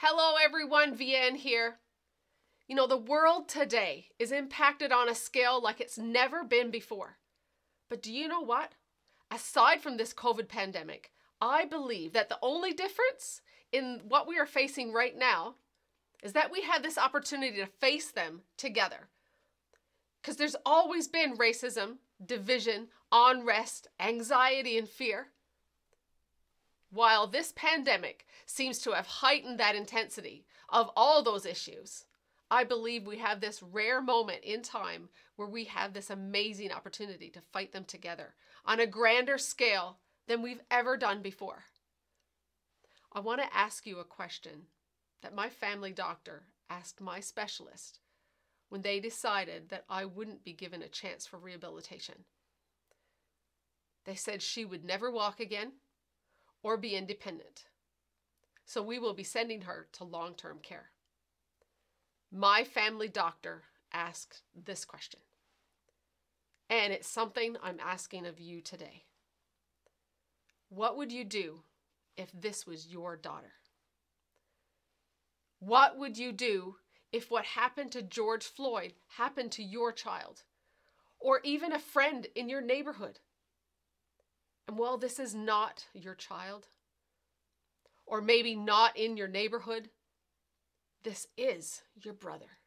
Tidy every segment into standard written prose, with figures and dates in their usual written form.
Hello everyone, Vienne here. You know, the world today is impacted on a scale like it's never been before. But do you know what? Aside from this COVID pandemic, I believe that the only difference in what we are facing right now is that we had this opportunity to face them together. Because there's always been racism, division, unrest, anxiety, and fear. While this pandemic seems to have heightened that intensity of all those issues, I believe we have this rare moment in time where we have this amazing opportunity to fight them together on a grander scale than we've ever done before. I want to ask you a question that my family doctor asked my specialist when they decided that I wouldn't be given a chance for rehabilitation. They said she would never walk again or be independent. So we will be sending her to long-term care. My family doctor asked this question, and it's something I'm asking of you today. What would you do if this was your daughter? What would you do if what happened to George Floyd happened to your child, or even a friend in your neighborhood? And while this is not your child, or maybe not in your neighborhood, this is your brother.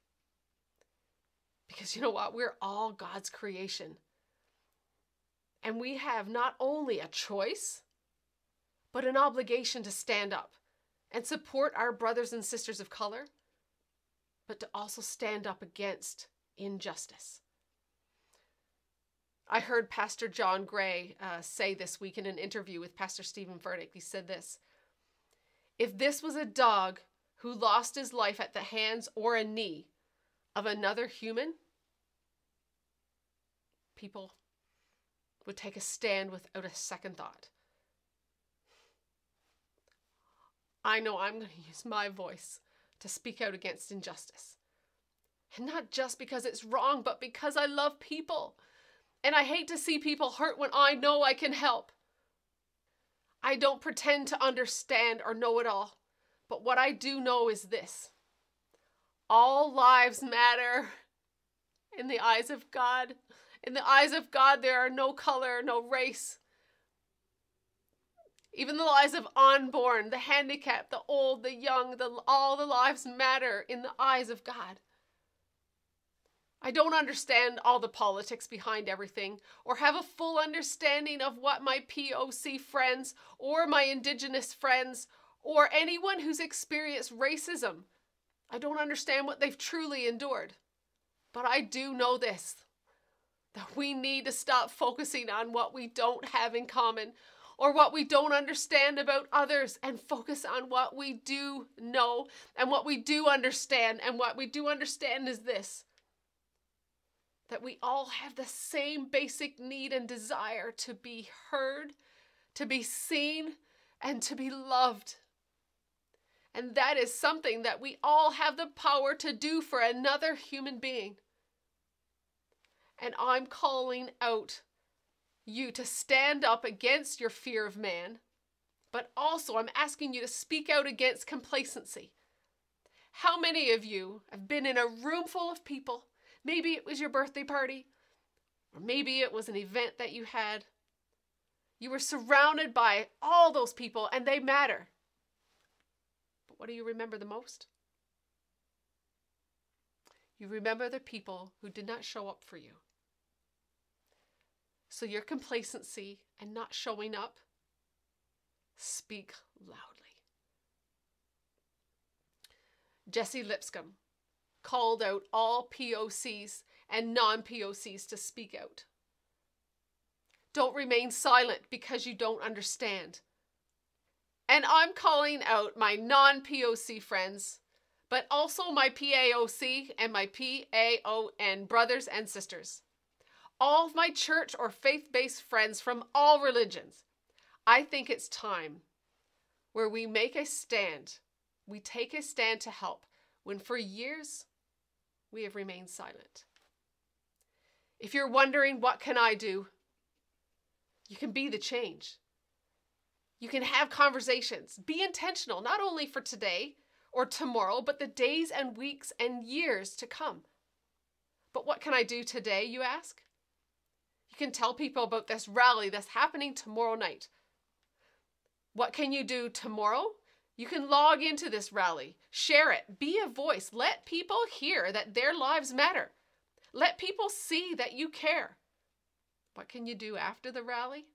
Because you know what? We're all God's creation. And we have not only a choice, but an obligation to stand up and support our brothers and sisters of color, but to also stand up against injustice. I heard Pastor John Gray say this week in an interview with Pastor Stephen Furtick. He said this: if this was a dog who lost his life at the hands or a knee of another human, people would take a stand without a second thought. I know I'm going to use my voice to speak out against injustice. And not just because it's wrong, but because I love people. And I hate to see people hurt when I know I can help. I don't pretend to understand or know it all. But what I do know is this: all lives matter in the eyes of God. In the eyes of God, there are no color, no race. Even the lives of unborn, the handicapped, the old, the young, all the lives matter in the eyes of God. I don't understand all the politics behind everything, or have a full understanding of what my POC friends or my Indigenous friends or anyone who's experienced racism, I don't understand what they've truly endured. But I do know this, that we need to stop focusing on what we don't have in common or what we don't understand about others, and focus on what we do know and what we do understand. And what we do understand is this: that we all have the same basic need and desire to be heard, to be seen, and to be loved. And that is something that we all have the power to do for another human being. And I'm calling out you to stand up against your fear of man, but also I'm asking you to speak out against complacency. How many of you have been in a room full of people? Maybe it was your birthday party, or maybe it was an event that you had. You were surrounded by all those people, and they matter. But what do you remember the most? You remember the people who did not show up for you. So your complacency and not showing up, speak loudly. Jesse Lipscomb called out all POCs and non-POCs to speak out. Don't remain silent because you don't understand. And I'm calling out my non-POC friends, but also my PAOC and my PAON brothers and sisters. All of my church or faith-based friends from all religions. I think it's time where we make a stand. We take a stand to help when for years we have remained silent. If you're wondering, what can I do? You can be the change. You can have conversations. Be intentional, not only for today or tomorrow, but the days and weeks and years to come. But what can I do today, you ask? You can tell people about this rally that's happening tomorrow night. What can you do tomorrow? You can log into this rally, share it, be a voice, let people hear that their lives matter. Let people see that you care. What can you do after the rally?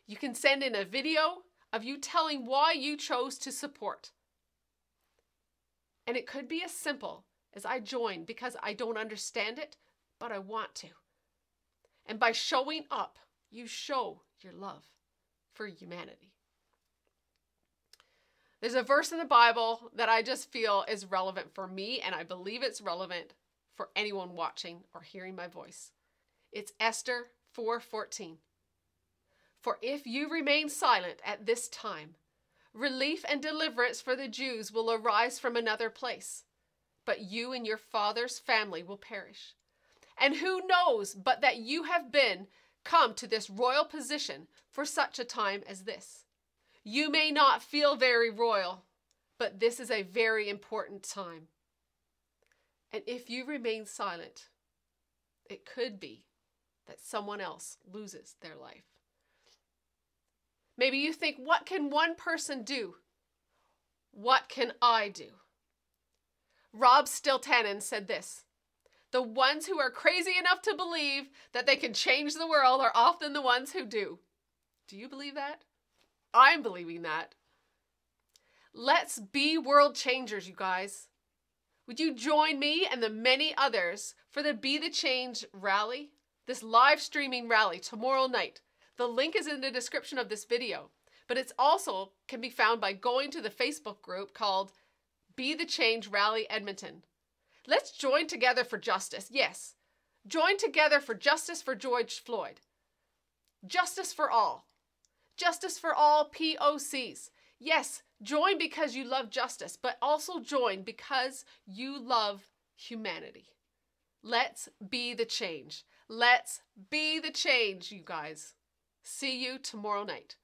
You can send in a video of you telling why you chose to support. And it could be as simple as I joined because I don't understand it, but I want to. And by showing up, you show your love for humanity. There's a verse in the Bible that I just feel is relevant for me, and I believe it's relevant for anyone watching or hearing my voice. It's Esther 4:14. For if you remain silent at this time, relief and deliverance for the Jews will arise from another place, but you and your father's family will perish. And who knows but that you have come to this royal position for such a time as this. You may not feel very royal, but this is a very important time. And if you remain silent, it could be that someone else loses their life. Maybe you think, what can one person do? What can I do? Rob Siltanen said this: the ones who are crazy enough to believe that they can change the world are often the ones who do. Do you believe that? I'm believing that. Let's be world changers, you guys. Would you join me and the many others for the Be the Change rally? This live streaming rally tomorrow night. The link is in the description of this video, but it's also can be found by going to the Facebook group called Be the Change Rally Edmonton. Let's join together for justice. Yes, join together for justice for George Floyd. Justice for all. Justice for all POCs. Yes, join because you love justice, but also join because you love humanity. Let's be the change. Let's be the change, you guys. See you tomorrow night.